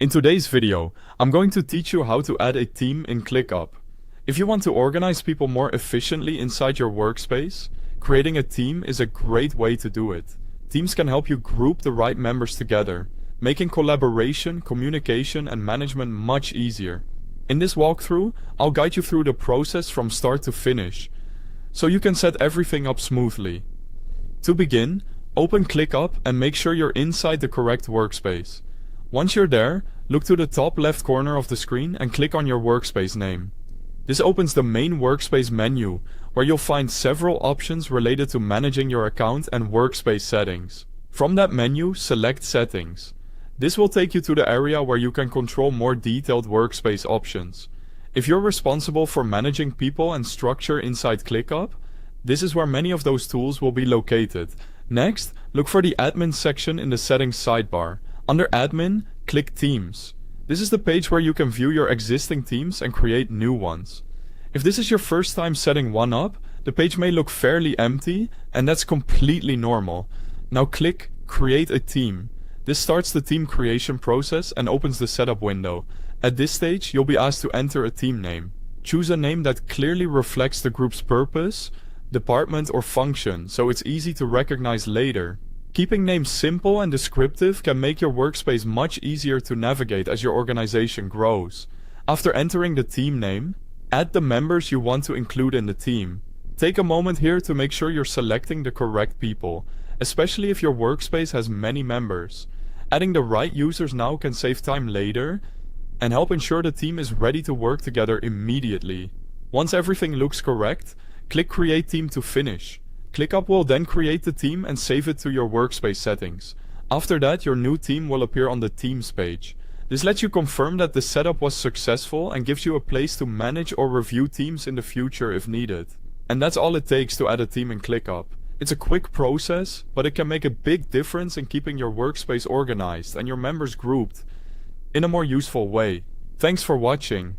In today's video, I'm going to teach you how to add a theme in ClickUp. If you want to organize people more efficiently inside your workspace, creating a theme is a great way to do it. Themes can help you group the right members together, making collaboration, communication, and management much easier. In this walkthrough, I'll guide you through the process from start to finish, so you can set everything up smoothly. To begin, open ClickUp and make sure you're inside the correct workspace. Once you're there, look to the top left corner of the screen and click on your workspace name. This opens the main workspace menu, where you'll find several options related to managing your account and workspace settings. From that menu, select Settings. This will take you to the area where you can control more detailed workspace options. If you're responsible for managing people and structure inside ClickUp, this is where many of those tools will be located. Next, look for the Admin section in the Settings sidebar. Under Admin, click Themes. This is the page where you can view your existing themes and create new ones. If this is your first time setting one up, the page may look fairly empty, and that's completely normal. Now click Create a Theme. This starts the theme creation process and opens the setup window. At this stage, you'll be asked to enter a theme name. Choose a name that clearly reflects the group's purpose, department, or function, so it's easy to recognize later. Keeping names simple and descriptive can make your workspace much easier to navigate as your organization grows. After entering the theme name, add the members you want to include in the theme. Take a moment here to make sure you're selecting the correct people, especially if your workspace has many members. Adding the right users now can save time later and help ensure the team is ready to work together immediately. Once everything looks correct, click Create Theme to finish. ClickUp will then create the theme and save it to your workspace settings. After that, your new theme will appear on the Themes page. This lets you confirm that the setup was successful and gives you a place to manage or review themes in the future if needed. And that's all it takes to add a theme in ClickUp. It's a quick process, but it can make a big difference in keeping your workspace organized and your members grouped in a more useful way. Thanks for watching.